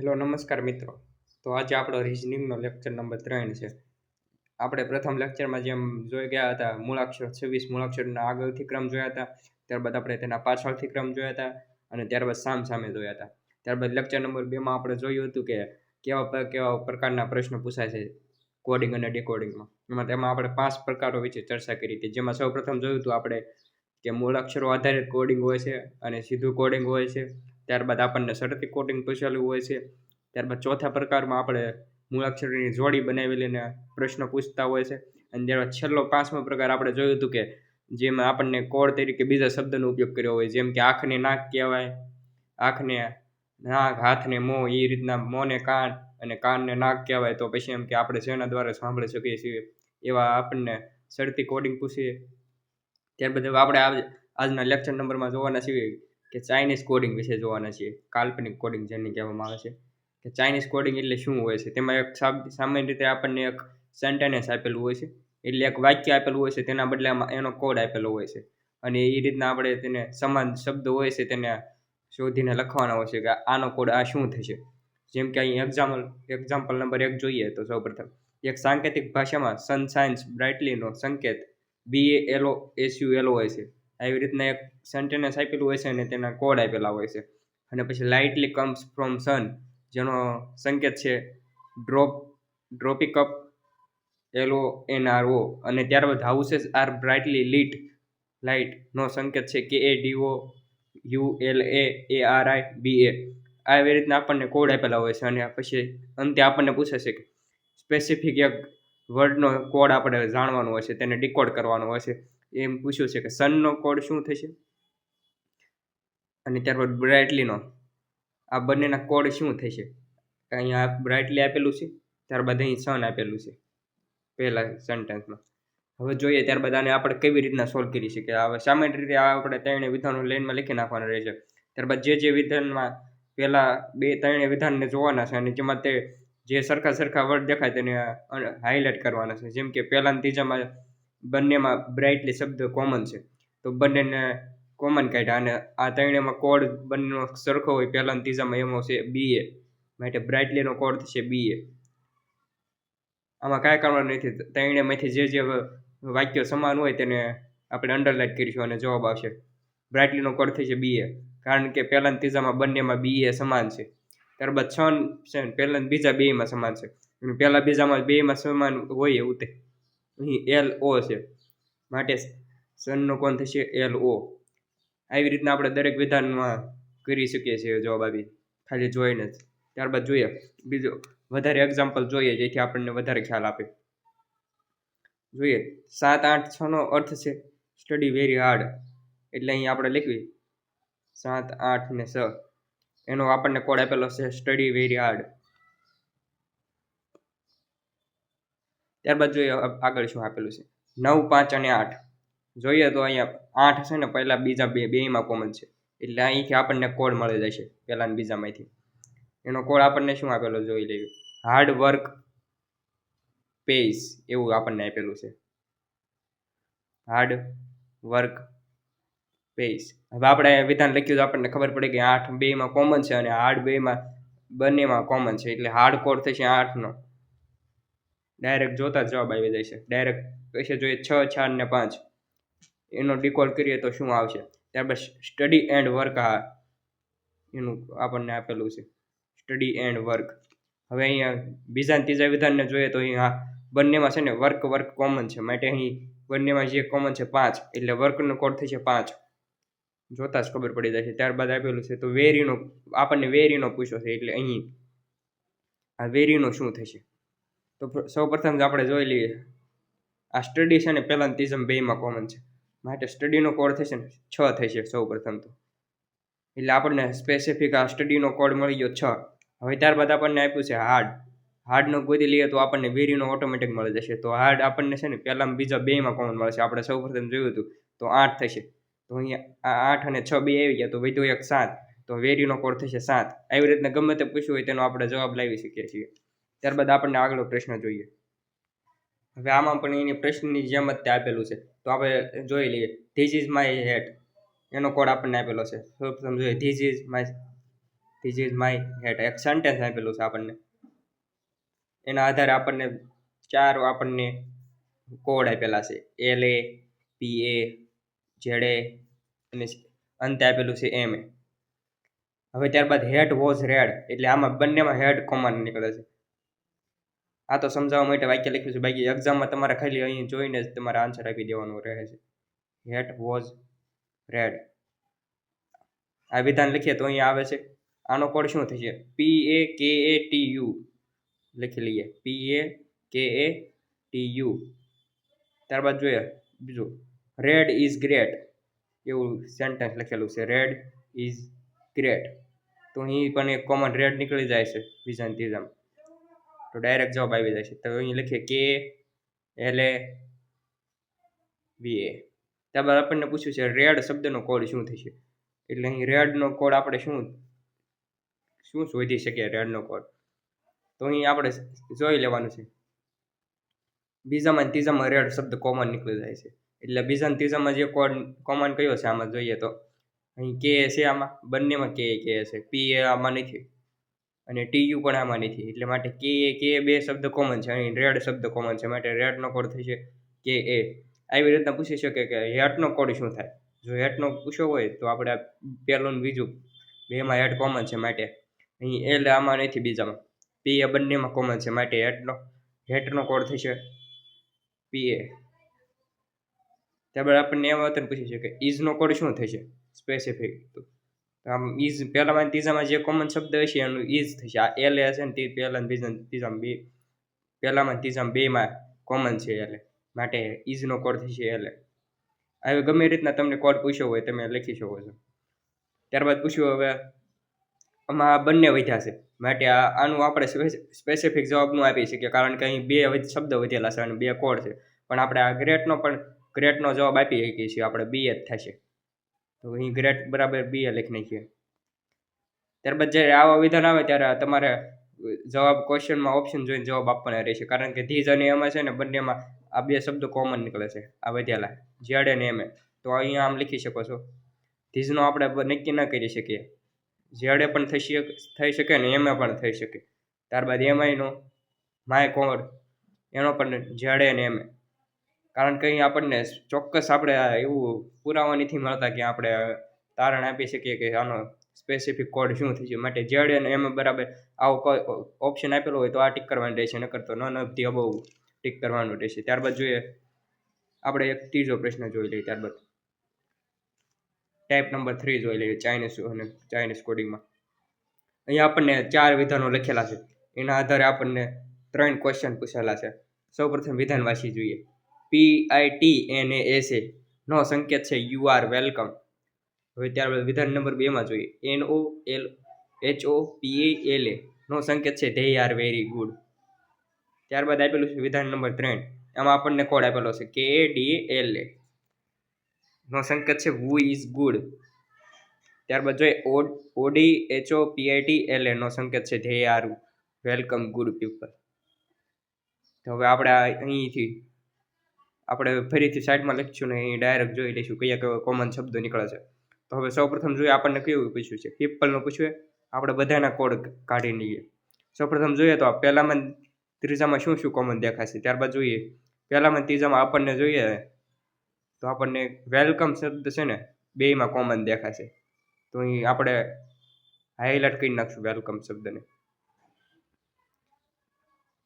Hello નમસ્કાર મિત્રો. તો આજે આપણો રિઝનિંગનો લેક્ચર નંબર 3 છે. આપણે પ્રથમ લેક્ચરમાં જેમ જોઈ ગયા હતા મૂળાક્ષર 26 મૂળાક્ષરના આગળથી ક્રમ જોયા હતા, ત્યારબાદ આપણે તેના પાછળથી ક્રમ જોયા હતા અને ત્યારબાદ સામે જોયા હતા. ત્યારબાદ લેક્ચર નંબર 2માં આપણે જોયું હતું કે કેવા પ્રકારના પ્રશ્નો પૂછાય છે કોડિંગ અને ડીકોડિંગમાં. તેમાં આપણે 5 પ્રકારો વિશે ચર્ચા કરી હતી. જેમાં સૌપ્રથમ જોયું હતું આપણે કે મૂળાક્ષરો આધારિત કોડિંગ હોય છે અને સીધું કોડિંગ હોય છે. ત્યારબાદ આપણને શરતી કોડિંગ પૂછેલું હોય છે. ત્યારબાદ ચોથા પ્રકારમાં આપણે મૂળાક્ષરની જોડી બનાવીને પ્રશ્નો પૂછતા હોય છે. અને ત્યારબાદ છેલ્લો 5મો પ્રકાર આપણે જોયું હતું કે જેમાં આપણને કોડ તરીકે બીજા શબ્દનો ઉપયોગ કર્યો હોય, જેમ કે આંખને નાક કહેવાય, આંખને નાક, હાથને મોં, એ રીતના મોંને કાન અને કાનને નાક કહેવાય. તો પછી એમ કે આપણે જેના દ્વારા સાંભળી શકીએ છીએ એવા આપણને શરતી કોડિંગ પૂછીએ. ત્યારબાદ આપણે આજના લેક્ચર નંબરમાં જોવાના છીએ કે ચાઇનીઝ કોડિંગ વિશે જોવાના છીએ. કાલ્પનિક કોડિંગ જેને કહેવામાં આવે છે કે ચાઇનીઝ કોડિંગ એટલે શું હોય છે. તેમાં એક સામાન્ય રીતે આપણને એક સેન્ટેન્સ આપેલું હોય છે, એટલે એક વાક્ય આપેલું હોય છે, તેના બદલામાં એનો કોડ આપેલો હોય છે અને એ રીતના આપણે તેને સમાન શબ્દ હોય છે તેને શોધીને લખવાના હોય છે કે આનો કોડ આ શું થશે. જેમ કે અહીં એક્ઝામ્પલ નંબર 1 જોઈએ તો સૌપ્રથમ એક સાંકેતિક ભાષામાં સન શાઇન્સ બ્રાઇટલીનો સંકેત BALOSUL હોય છે. આવી રીતના એક સેન્ટેન્સ આપેલું હોય છે અને તેના કોડ આપેલા હોય છે. અને પછી લાઇટલી કમ્સ ફ્રોમ સન જેનો સંકેત છે ડ્રોપિક અપ LONRO અને ત્યારબાદ હાઉસીસ આર બ્રાઇટલી લીટ લાઇટનો સંકેત છે KADOULAARIBA. આવી રીતના આપણને કોડ આપેલા હોય છે અને પછી અંતે આપણને પૂછે છે કે સ્પેસિફિક એક વર્ડનો કોડ આપણે જાણવાનો હોય છે, તેને ડીકોડ કરવાનો હોય છે. એમ પૂછ્યું છે કે સનનો કોડ શું થશે અને ત્યારબાદ બ્રાઇટલીનો આ બંનેના કોડ શું થશે. અહીંયા બ્રાઇટલી આપેલું છે, ત્યારબાદ અહીં સન આપેલું છે પહેલા સેન્ટેન્સમાં. હવે જોઈએ ત્યારબાદ આને આપણે કેવી રીતના સોલ્વ કરી શકીએ. હવે સામાન્ય રીતે આપણે 3 વિધાનો લાઈનમાં લખી નાખવાના રહેશે. ત્યારબાદ જે વિધાનમાં પહેલા 2-3 વિધાનને જોવાના છે અને જેમાં તે જે સરખા વર્ડ દેખાય તેને હાઇલાઇટ કરવાના છે. જેમ કે પહેલા અને ત્રીજામાં બંનેમાં બ્રાઇટલી શબ્દ કોમન છે તો બંનેને કોમન કાઢ્યા અને આ 3માં કોડ બંનેનો સરખો હોય પહેલા અને ત્રીજામાં એમાં છે BA, માટે બ્રાઇટલીનો કોડ થશે BA. આમાં કાંઈ કરવાનું નથી, 3માંથી જે વાક્યો સમાન હોય તેને આપણે અંડરલાઇન કરીશું અને જવાબ આવશે. બ્રાઇટલીનો કોડ થશે BA કારણ કે પહેલા અને ત્રીજામાં બંનેમાં BA સમાન છે. ત્યારબાદ સન છે પહેલા અને બીજા બેમાં સમાન છે, પહેલા બીજામાં બેમાં સમાન હોય એવું તે અહીં LO છે માટે સનનો કોણ થશે LO. આવી રીતના આપણે દરેક વિધાનમાં કરી શકીએ છીએ જવાબ આવી ખાલી જોઈને જ. ત્યારબાદ જોઈએ બીજો વધારે એક્ઝામ્પલ જોઈએ જેથી આપણને વધારે ખ્યાલ આપે. જોઈએ 7, 8, 6નો અર્થ છે સ્ટડી વેરી હાર્ડ. એટલે અહીં આપણે લખવી 7, 8 ને 6 એનો આપણને કોડ આપેલો છે સ્ટડી વેરી હાર્ડ. ત્યારબાદ જોઈએ આગળ શું આપેલું છે 9, 5 અને 8. જોઈએ તો અહીંયા 8 છે ને પહેલા બીજા બેમાં કોમન છે એટલે અહીંથી આપણને કોડ મળી જશે પહેલા અને બીજામાંથી. એનો કોડ આપણને શું આપેલો જોઈ લેવી. હાર્ડ વર્ક પેઇસ એવું આપણને આપેલું છે. Hard work pays. હવે આપણે વિધાન લખ્યું તો આપણને ખબર પડે કે 8 બેમાં કોમન છે અને હાર્ડ બંનેમાં કોમન છે એટલે હાર્ડ કોડ થશે 8નો. ડાયરેક્ટ જોતા જ જવાબ આવી જાય છે. ડાયરેક્ટ પછી જોઈએ 6, 4 ને 5 એનો ડીકોડ કરીએ તો શું આવશે. ત્યારબાદ સ્ટડી એન્ડ વર્ક એનું આપણને આપેલું છે સ્ટડી એન્ડ વર્ક. હવે અહીંયા બીજા અને ત્રીજા વિધાનને જોઈએ તો અહીંયા બંનેમાં છે ને વર્ક કોમન છે માટે અહીં બંનેમાં જે કોમન છે 5 એટલે વર્કનો કોડ થશે 5. જોતા જ ખબર પડી જાય છે. ત્યારબાદ આપેલું છે તો આપણને વેરીનો પૂછ્યો છે એટલે અહીં આ વેરીનો શું થશે. તો સૌપ્રથમ આપણે જોઈ લઈએ આ સ્ટડી છે ને પહેલા અને ત્રીજા બેમાં કોમન છે માટે સ્ટડીનો કોડ થશે ને 6 થશે સૌપ્રથમ તો. એટલે આપણને સ્પેસિફિક આ સ્ટડીનો કોડ મળી ગયો 6. હવે ત્યારબાદ આપણને આપ્યું છે હાર્ડનો ગોતી લઈએ તો આપણને વેરીનો ઓટોમેટિક મળી જશે. તો હાર્ડ આપણને છે ને પહેલામાં બીજા બેમાં કોમન મળશે. આપણે સૌપ્રથમ જોયું હતું તો 8 થશે. તો અહીંયા 8 અને 6 બે આવી ગયા તો વધ્યો એક 7 તો વેરીનો કોડ થશે 7. આવી રીતના ગમે તે પૂછ્યું હોય તેનો આપણે જવાબ લાવી શકીએ છીએ. ત્યારબાદ આપણને આગળનો પ્રશ્ન જોઈએ. હવે આમાં પણ એની પ્રશ્નની જેમ જ તે આપેલું છે તો આપણે જોઈ લઈએ. ધીસ ઇઝ માય હેટ એનો કોડ આપણને આપેલો છે. સૌપ્રથમ જોઈએ this is my this is my hat, એક સેન્ટેન્સ આપેલું છે આપણને. એના આધારે આપણને 4 આપણને કોડ આપેલા છે, LA, PA, ZA અને અંતે આપેલું છે MA. હવે ત્યારબાદ હેડ વોઝ રેડ, એટલે આમાં બંનેમાં હેડ કોમન નીકળે છે. આ તો સમજાવવા માટે વાક્ય લખ્યું છે, બાકી એક્ઝામમાં તમારે ખાલી અહીં જોઈને જ તમારે આન્સર આપી દેવાનું રહે છે. Hat was red. આ વિધાન લખીએ તો અહીંયા આવે છે. આનો કોડ શું થશે? PAKATU લખી લઈએ, PAKATU. ત્યારબાદ જોઈએ બીજું, રેડ ઇઝ ગ્રેટ, એવું સેન્ટેન્સ લખેલું છે, રેડ ઇઝ ગ્રેટ. તો અહીં પણ એક કોમન રેડ નીકળી જાય છે બીજા ત્રીજામાં, તો ડાયરેક્ટ જવાબ આવી જાય છે. તો અહીં લખીએ KLAVA. ત્યારબાદ આપણને પૂછ્યું છે રેડ શબ્દનો કોડ શું થશે, એટલે અહીં રેડનો કોડ આપણે શું શોધી શકીએ રેડનો કોડ, તો અહીં આપણે જોઈ લેવાનું છે. બીજામાં ત્રીજામાં રેડ શબ્દ કોમન નીકળી જાય છે, એટલે બીજા ત્રીજામાં જે કોડ કોમન કયો છે આમાં જોઈએ તો અહીં કે છે, આમાં બંનેમાં કે છે, PA આમાં નથી અને TU પણ આમાં નથી, એટલે માટે કે બે શબ્દ કોમન છે, અહીં રેડ શબ્દ કોમન છે, માટે રેડનો કોડ થશે KA. આવી રીતના પૂછી શકે કે હેટનો કોડ શું થાય. જો હેટનો પૂછ્યો હોય તો આપણે પહેલું ને બીજું બેમાં હેટ કોમન છે, માટે અહીં L આમાં નથી, બીજામાં PA બંનેમાં કોમન છે, માટે હેટનો કોડ થશે PA. ત્યારબાદ આપણને એવા વતન પૂછી શકે ઇઝનો કોડ શું થશે સ્પેસિફિક. તો આમ ઇઝ પહેલામાં ત્રીજામાં જે કોમન શબ્દ હશે એનું ઇઝ થશે. આ L હશે ને તે પહેલા બીજા ત્રીજામાં બે, પહેલામાં ત્રીજામાં બેમાં કોમન છે એટલે માટે ઇઝનો કોડ થશે L. આવી ગમે રીતના તમને કોડ પૂછ્યો હોય તમે લખી શકો છો. ત્યારબાદ પૂછ્યું હવે આમાં બંને વધ્યા છે, માટે આનું આપણે સ્પેસિફિક જવાબ ન આપી શકીએ, કારણ કે અહીં બે શબ્દ વધેલા છે અને બે કોડ છે. પણ આપણે આ ગ્રેટનો જવાબ આપી શકીએ છીએ, આપણે B જ થશે. તો અહીં ગ્રેટ બરાબર B લખી નાખીએ. ત્યારબાદ જ્યારે આવા વિધાન આવે ત્યારે તમારે જવાબ ક્વેશ્ચનમાં ઓપ્શન જોઈને જવાબ આપવાના રહેશે, કારણ કે ધીજ અને એમાં છે ને બંનેમાં આ બે શબ્દો કોમન નીકળે છે, આ વધેલા ZA અને MA. તો અહીંયા આમ લખી શકો છો. ધીજનો આપણે નક્કી ન કરી શકીએ, ZA પણ થઈ શકે ને MA પણ થઈ શકે. ત્યારબાદ MIનો માય કોડ એનો પણ ZA અને MA, કારણ કે અહીં આપણને ચોક્કસ આપણે એવું પુરાવા નથી મળતા કે આપણે તારણ આપી શકીએ કે આનો સ્પેસિફિક કોડ શું થશે. માટે ZA અને MA બરાબર આવો કોઈ ઓપ્શન આપેલો હોય તો આ ટીક કરવાનું રહેશે, નકર તો none of the above tick કરવાનું રહેશે. ત્યારબાદ જોઈએ આપણે એક ત્રીજો પ્રશ્ન જોઈ લઈએ. ત્યારબાદ ટાઈપ નંબર 3 જોઈ લઈએ, ચાઇનીઝ કોડિંગમાં. અહીંયા આપણને 4 વિધાનો લખેલા છે, એના આધારે આપણને 3 ક્વેશ્ચન પૂછેલા છે. સૌપ્રથમ વિધાન વાંચી જોઈએ. PITNASA નો સંકેત છે યુ આર વેલકમ. હવે ત્યારબાદ વિધાન નંબર 2 માં જોઈએ. NOLHOPALA નો સંકેત છે ધે આર વેરી ગુડ. ત્યારબાદ આપેલું છે વિધાન નંબર 3, એમાં આપણને કોડ આપેલો છે KADALA નો સંકેત છે who is good. ત્યારબાદ જોઈએ ODHOPITLA નો સંકેત છે they are welcome good people. તો હવે આપણે અહીંથી આપણે ફરીથી સાઈડમાં લખીશું ને અહીં ડાયરેક્ટ જોઈ લઈશું કયા કયા કોમન શબ્દો નીકળે છે. તો હવે સૌપ્રથમ જોઈએ આપણને કેવું પૂછ્યું છે, પીપલનું પૂછ્યું. આપણે બધાના કોડ કાઢી લઈએ. સૌપ્રથમ જોઈએ તો પહેલામાં ત્રીજામાં શું શું કોમન દેખાશે. ત્યારબાદ જોઈએ પહેલામાં ત્રીજામાં આપણને જોઈએ તો આપણને વેલકમ શબ્દ છે ને બેયમાં કોમન દેખાશે. તો અહીં આપણે હાઇલાઇટ કરી નાખશું વેલકમ શબ્દને.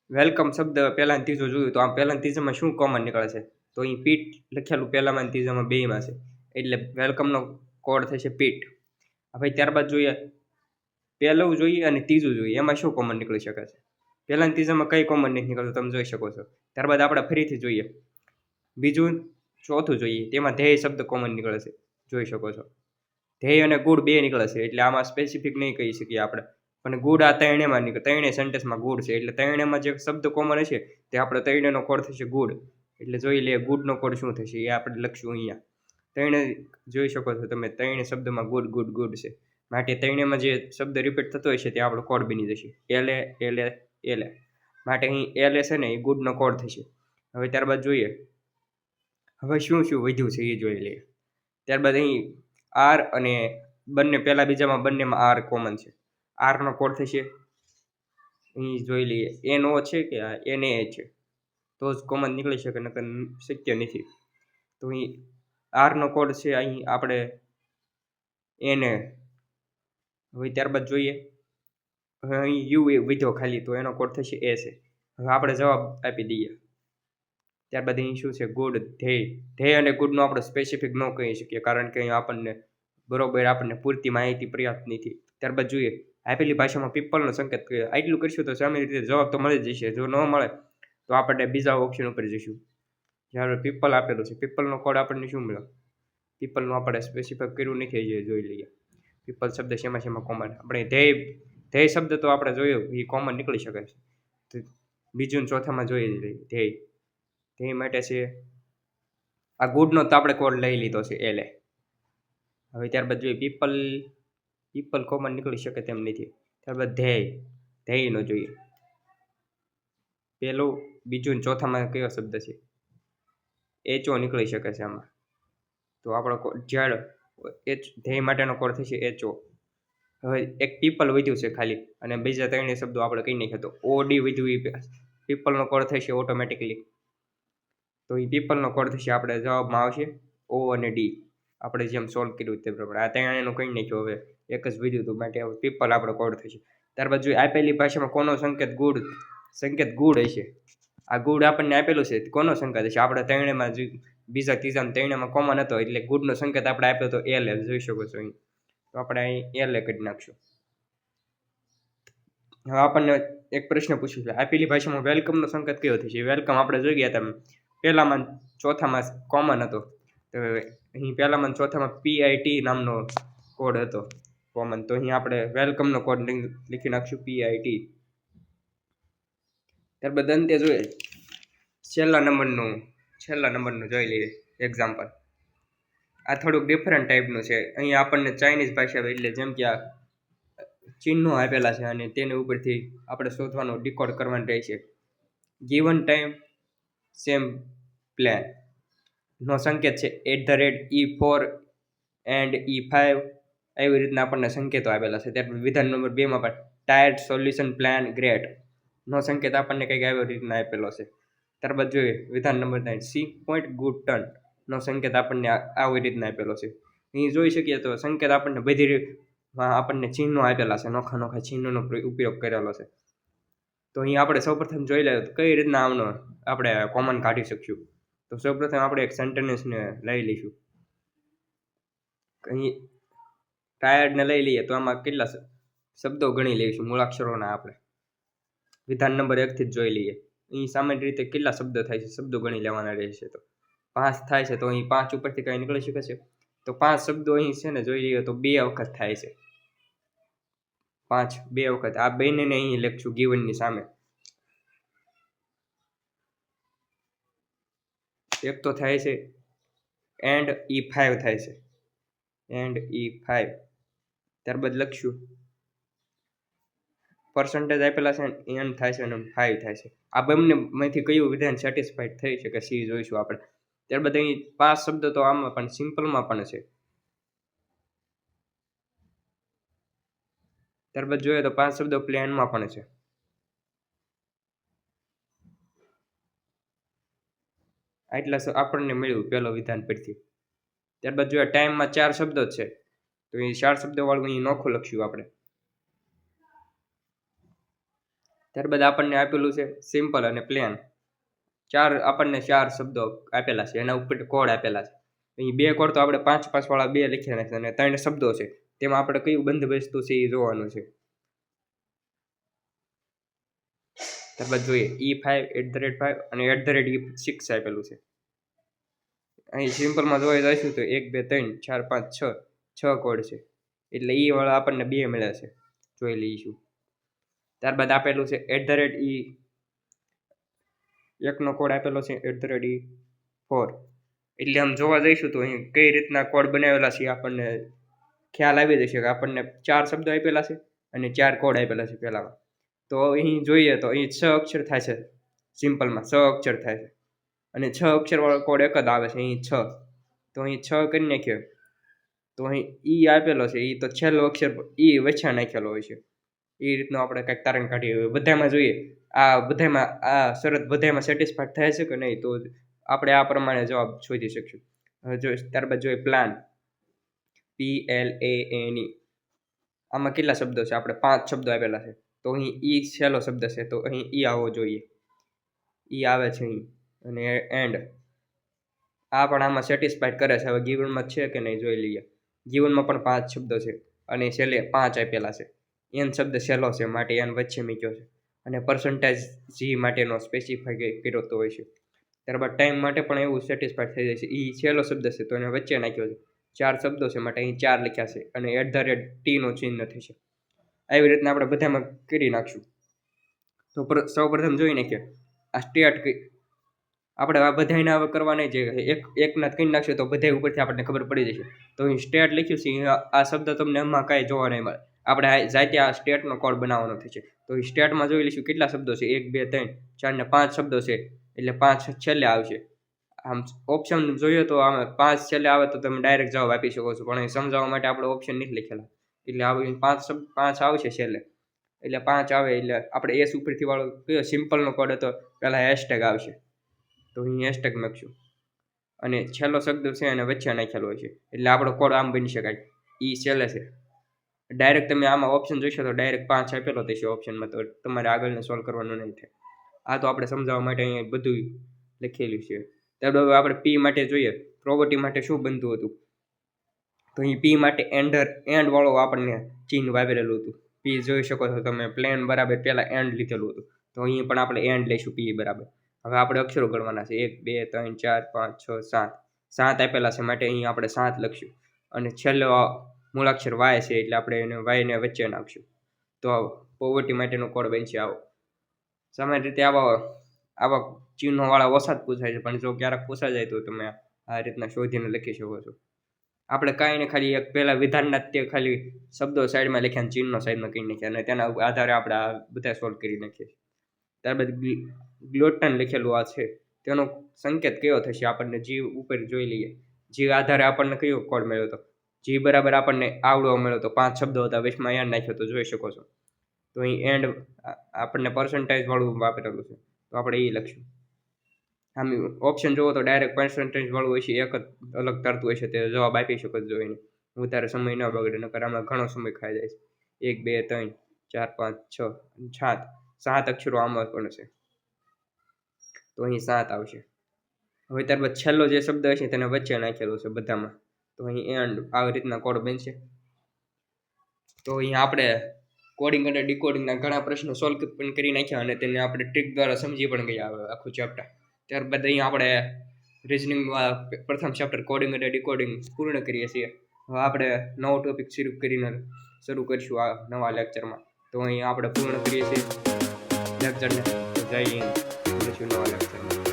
વેલકમ શબ્દ પહેલા ત્રીજો જોયું તો આમ પહેલા ત્રીજામાં શું કોમન નીકળે છે, તો અહીં પીટ લખેલું પહેલામાં ત્રીજામાં બેયમાં છે, એટલે વેલકમનો કોડ થશે પીટ. હવે ત્યારબાદ જોઈએ પહેલું જોઈએ અને ત્રીજું જોઈએ, એમાં શું કોમન નીકળી શકે છે. પહેલા ત્રીજામાં કઈ કોમન નથી નીકળતું તમે જોઈ શકો છો. ત્યારબાદ આપણે ફરીથી જોઈએ બીજું ચોથું જોઈએ, તેમાં ધ્યેય શબ્દ કોમન નીકળે છે, જોઈ શકો છો. ધ્યેય અને ગુડ બે નીકળે છે, એટલે આમાં સ્પેસિફિક નહીં કહી શકીએ આપણે, પણ ગુડ આ ત્રણેયમાં નીકળે, ત્રણેય સેન્ટેન્સમાં ગુડ છે, એટલે ત્રણેયમાં જે શબ્દ કોમન હશે તે આપણે ત્રણેયનો કોડ થશે ગુડ. એટલે જોઈ લઈએ ગુડનો કોડ શું થશે, એ આપણે લખશું અહીંયા. ત્રણે જોઈ શકો છો તમે, ત્રણેય શબ્દમાં ગુડ ગુડ ગુડ છે, માટે ત્રણેયમાં જે શબ્દ રિપીટ થતો હશે તે આપણો કોડ બની જશે LA LA LA. માટે અહીં LA છે ને એ ગુડનો કોડ થશે. હવે ત્યારબાદ જોઈએ હવે શું શું વધ્યું છે એ જોઈ લઈએ. ત્યારબાદ અહીં આર અને બંને પહેલા બીજામાં બંનેમાં આર કોમન છે, આરનો કોડ થશે અહીં જોઈ લઈએ એન ઓ છે કે એને એ છે તો જ કોમન નીકળી શકે નકર શક્ય નથી. તો અહીં આરનો કોડ છે અહીં આપણે એને. હવે ત્યારબાદ જોઈએ હવે અહીં યુ એ વિધો ખાલી તો એનો કોડ થશે એ છે. હવે આપણે જવાબ આપી દઈએ. ત્યારબાદ અહીં શું છે ગુડ ધ્યેય અને ગુડનો આપણે સ્પેસિફિક ન કહી શકીએ કારણ કે અહીં આપણને પૂરતી માહિતી પર્યાપ્ત નથી. ત્યારબાદ જોઈએ આપેલી ભાષામાં પીપલનો સંકેત કયો. આટલું કરશું તો સામાન્ય રીતે જવાબ તો મળી જ જશે. જો ન મળે તો આપણે બીજા ઓપ્શન ઉપર જઈશું. જ્યારે પીપલ આપેલું છે પીપલનો કોડ આપણને શું મળ્યો. પીપલનું આપણે સ્પેસિફાઈ કર્યું નથી જે જોઈ લઈએ. પીપલ શબ્દ શેમાં કોમન આપણે ધ્યેય શબ્દ તો આપણે જોયું એ કોમન નીકળી શકે છે. તો બીજું ચોથામાં જોઈ લઈએ ધ્યેય માટે છે આ ગુડનો તો આપણે કોડ લઈ લીધો છે એલે. હવે ત્યારબાદ જોઈએ પીપલ કોમન નીકળી શકે તેમ નથી. ત્યારબાદ ધ્યેયનો જોઈએ પેલું બીજું ચોથામાં કયો શબ્દ છે એચઓ નીકળી શકે છે આમાં. તો આપણો ઝેડ ધ્યેય માટેનો કોડ થશે એચઓ. હવે એક પીપલ વધ્યું છે ખાલી અને બીજા ત્રણેય શબ્દો આપણે કહી નાખ્યા તો ઓડી વધ્યું એ પીપલનો કોડ થશે ઓટોમેટિકલી. તો એ પીપલનો કોડ થશે આપણે જવાબમાં આવશે ઓ અને ડી. આપણે જેમ સોલ્વ કર્યું તે પ્રમાણે આ ત્રણેયનું કહી નાખ્યું. હવે એક જ વધ્યું હતું માટે હવે પીપલ આપણો કોડ થશે. ત્યારબાદ જોઈએ આપેલી ભાષામાં કોનો સંકેત ગુડ હશે. આ ગુડ આપણને આપેલું છે કોનો સંકેત હશે. આપણે ત્રણેયમાં બીજા ત્રીજા ત્રણેયમાં કોમન હતો એટલે ગુડનો સંકેત આપણે આપ્યો તો એલ જોઈ શકો છો અહીં. તો આપણે અહીં એલ કરી નાખશું. હવે આપણને એક પ્રશ્ન પૂછ્યું છે આપેલી ભાષામાં વેલકમનો સંકેત કયો થશે. વેલકમ આપણે જોઈ ગયા હતા પહેલામાં ચોથામાં કોમન હતો. તો અહીં પહેલામાં ચોથામાં PIT નામનો કોડ હતો કોમન. તો અહીં આપણે વેલકમનો કોડ લખી નાખશું PIT. ત્યારબાદ અંતે જોઈએ છેલ્લા નંબરનું જોઈ લઈએ એક્ઝામ્પલ. આ થોડુંક ડિફરન્ટ ટાઈપનું છે. અહીં આપણને ચાઇનીઝ ભાષા એટલે જેમ કે આ ચિહ્નો આપેલા છે અને તેની ઉપરથી આપણે શોધવાનું ડીકોડ કરવાનું રહે છે. ગિવન ટાઈમ સેમ પ્લાન નો સંકેત છે @E4 એન્ડ E5 એવી રીતના આપણને સંકેતો આપેલા છે. ત્યારબાદ વિધાન નંબર 2માં પણ ટાયર્ડ સોલ્યુશન પ્લાન ગ્રેટ નો સંકેત આપણને કંઈક આવી રીતના આપેલો છે. ત્યારબાદ જોઈએ વિધાન નંબર 9 સી પોઈન્ટ ગુડ ટર્ન નો સંકેત આપણને આવી રીતના આપેલો છે. અહીં જોઈ શકીએ તો સંકેત આપણને બધી આપણને ચિહ્નો આપેલા છે. નોખા ચિહ્નોનો ઉપયોગ કરેલો છે. તો અહીં આપણે સૌપ્રથમ જોઈ લઈએ કઈ રીતના આમનો આપણે કોમન કાઢી શકશું. તો સૌપ્રથમ આપણે એક સેન્ટેન્સને લઈ લઈશું. અહીં ટાયર્ડને લઈ લઈએ તો આમાં કેટલા શબ્દો ગણી લઈશું મૂળાક્ષરોના આપણે વિધાન નંબર 1 થી જ જોઈ લઈએ. અહીં સામાન્ય રીતે કેટલા શબ્દો થાય છે શબ્દો ગણી લેવાના રહેશે. તો 5 થાય છે તો અહીં 5 ઉપરથી કઈ નીકળી શકે છે. તો 5 શબ્દો અહીં છે ને જોઈ લઈએ તો 2 વખત થાય છે. 5 2 વખત આ બેને અહીં લખશું ગિવનની સામે. એક તો થાય છે એન્ડ E5 થાય છે એન્ડ E5. ત્યારબાદ લખશું પર્સન્ટેજ આપેલા છે એન થાય છે અને 5 થાય છે. આ બંનેમાંથી કયું વિધાન સેટિસ્ફાઈડ થઈ શકે સી જોઈશું આપણે. ત્યારબાદ અહીં 5 શબ્દો તો આમાં પણ સિમ્પલમાં પણ છે. ત્યારબાદ જોઈએ તો 5 શબ્દો પ્લેનમાં પણ છે. આટલા આપણને મળ્યું પહેલો વિધાન પરથી. ત્યારબાદ જોઈએ ટાઈમમાં 4 શબ્દો જ છે તો એ 4 શબ્દો વાળું અહીં નોખું લખશું આપણે. ત્યારબાદ આપણને આપેલું છે સિમ્પલ અને પ્લેન. આપણને 4 શબ્દો આપેલા છે એના ઉપર કોડ આપેલા છે. અહીં 2 કોડ તો આપણે 5 વાળા 2 લખ્યા છે અને 3 શબ્દો છે તેમાં આપણે કયું બંધબેસતું છે એ જોવાનું છે. ત્યારબાદ જોઈએ E5 @5 અને @E6 આપેલું છે. અહીં સિમ્પલમાં જોઈ જઈશું તો 1 2 3 4 5 6 કોડ છે એટલે E વાળા આપણને 2 મળ્યા છે જોઈ લઈશું. ત્યારબાદ આપેલું છે @E1 નો કોડ આપેલો છે @E4 એટલે આમ જોવા જઈશું તો અહીં કઈ રીતના કોડ બનાવેલા છે આપણને ખ્યાલ આવી જશે કે આપણને 4 શબ્દો આપેલા છે અને 4 કોડ આપેલા છે પહેલામાં. તો અહીં જોઈએ તો અહીં 6 અક્ષર થાય છે સિમ્પલમાં 6 અક્ષર થાય છે અને 6 અક્ષર વાળો કોડ એક જ આવે છે અહીં 6. તો અહીં 6 કરી નાખ્યો તો અહીં E આપેલો છે એ તો છેલ્લો અક્ષર E વચ્ચે નાખેલો હોય છે એ રીતનું આપણે કંઈક તારણ કાઢીએ. બધામાં જોઈએ આ શરત બધામાં સેટિસ્ફાઈડ થાય છે કે નહીં, તો આપણે આ પ્રમાણે જવાબ શોધી શકશું. હવે જો ત્યારબાદ જોઈએ પ્લાન, PLANE. આમાં કેટલા શબ્દો છે? આપણે 5 શબ્દો આપેલા છે. તો અહીં ઈ છેલ્લો શબ્દ છે, તો અહીં ઈ આવવો જોઈએ. ઈ આવે છે અહીં. અને એન્ડ, આ પણ આમાં સેટિસ્ફાઈડ કરે છે. હવે ગિવનમાં છે કે નહીં જોઈ લઈએ. ગિવનમાં પણ 5 શબ્દો છે અને છેલ્લે 5 આપેલા છે. એન શબ્દ છેલ્લો છે માટે એન વચ્ચે મૂક્યો છે. અને પર્સન્ટેજ જી માટેનો સ્પેસિફાઈ કર્યો તો હોય છે. ત્યારબાદ ટાઈમ માટે પણ એવું સેટિસ્ફાઈડ થઈ જાય છે. એ છેલ્લો શબ્દ છે તો એને વચ્ચે નાખ્યો છે. 4 શબ્દો છે માટે અહીં 4 લખ્યા છે અને @t નો ચિહ્ન થશે. આવી રીતના આપણે બધામાં કરી નાખશું. તો સૌ પ્રથમ જોઈ નાખીએ આ સ્ટેટ. આપણે આ બધાને હવે કરવા નહીં જોઈએ, એકના કરી નાખશું તો બધા ઉપરથી આપણને ખબર પડી જશે. તો અહીં સ્ટેટ લખ્યું છે, આ શબ્દ તમને એમાં કાંઈ જોવા નહીં મળે. આપણે જાતે આ સ્ટેટનો કોડ બનાવવાનો થશે. તો એ સ્ટેટમાં જોઈ લઈશું કેટલા શબ્દો છે, 1 2 3 4 ને 5 શબ્દો છે, એટલે 5 છેલ્લે આવશે. આમ ઓપ્શન જોઈએ તો આમાં 5 છેલ્લે આવે તો તમે ડાયરેક્ટ જવાબ આપી શકો છો, પણ અહીં સમજાવવા માટે આપણે ઓપ્શન નથી લખેલા. એટલે આ 5 આવશે છેલ્લે, એટલે 5 આવે એટલે આપણે એસ ઉપરથી વાળો કયો સિમ્પલનો કોડ હતો, પહેલાં હેશટેગ આવશે. તો અહીં હેશટેગ નાખશું અને છેલ્લો શબ્દ છે અને વચ્ચે નાખેલો હોય છે, એટલે આપણો કોડ આમ બની શકાય. ઈ છેલ્લે છે. ડાયરેક્ટ તમે આમાં ઓપ્શન જોઈશો તો ડાયરેક્ટ 5 આપેલો થશે ઓપ્શનમાં, તો તમારે આગળને સોલ્વ કરવાનું નહીં થાય. આ તો આપણે સમજાવવા માટે અહીંયા બધું લખેલું છે. ત્યારબાદ આપણે પી માટે જોઈએ. પ્રોપર્ટી માટે શું બનતું હતું? તો અહીં પી માટે એન્ડ વાળો આપણને ચિહ્ન વાપરેલું હતું. પી જોઈ શકો છો તમે, પ્લેન બરાબર પહેલાં એન્ડ લીધેલું હતું, તો અહીં પણ આપણે એન્ડ લઈશું પી બરાબર. હવે આપણે અક્ષરો ગણવાના છે. 1 2 3 4 5 6 7. 7 આપેલા છે માટે અહીં આપણે 7 લખશું અને છેલ્લો મૂળાક્ષર વાય છે એટલે આપણે એને વાયને વચ્ચે નાખશું. તો પોવર્ટી માટેનો કોડ બનશે આવો. સામાન્ય રીતે આવા ચિહ્નોવાળા ઓછા જ પૂછાય છે, પણ જો ક્યારેક પૂછાઈ જાય તો તમે આ રીતના શોધીને લખી શકો છો. આપણે કાંઈ ને ખાલી એક પહેલાં વિધાનના તે ખાલી શબ્દો સાઈડમાં લખ્યા અને ચિહ્નો સાઈડમાં કરી નાખ્યા અને તેના આધારે આપણે આ બધા સોલ્વ કરી નાખીએ છીએ. ત્યારબાદ ગ્લોટન લખેલું આ છે, તેનો સંકેત કયો થશે આપણને જી ઉપર જોઈ લઈએ. જી આધારે આપણને કયો કોડ મળ્યો હતો? જી બરાબર આપણને આવડો મળ્યો તો 5 શબ્દો હતા, વેસ્ટમાં એન્ડ નાખ્યો તો જોઈ શકો છો. તો અહીં એન્ડ આપણને પર્સન્ટેજ વાળું વાપરેલું છે, તો આપણે એ લખશું. આમ ઓપ્શન જુઓ તો ડાયરેક્ટ પર્સન્ટેજ વાળું હોય છે, એક જ અલગ તરતું હોય છે, તે જવાબ આપી શકો છો જોઈને. વધારે સમય ન બગડે, નકર આમાં ઘણો સમય ખાઈ જાય છે. 1 2 3 4 5 6 7 અક્ષરો આમાં પણ છે, તો અહીં 7 આવશે. હવે ત્યારબાદ છેલ્લો જે શબ્દ હશે તેને વચ્ચે નાખેલો છે બધામાં, તો અહીં એન્ડ આવી રીતના કોડ બનશે. તો અહીં આપણે કોડિંગ અને ડીકોડિંગના ઘણા પ્રશ્નો સોલ્વ પણ કરી નાખ્યા અને તેને આપણે ટ્રીક દ્વારા સમજી પણ ગયા આખું ચેપ્ટર. ત્યારબાદ અહીં આપણે રિઝનિંગમાં પ્રથમ ચેપ્ટર કોડિંગ અને ડીકોડિંગ પૂર્ણ કરીએ છીએ. હવે આપણે નવો ટોપિક શરૂ કરીશું આ નવા લેક્ચરમાં. તો અહીં આપણે પૂર્ણ કરીએ છીએ લેક્ચરને. જય હિન્દ. મળીશું નવા લેક્ચરમાં.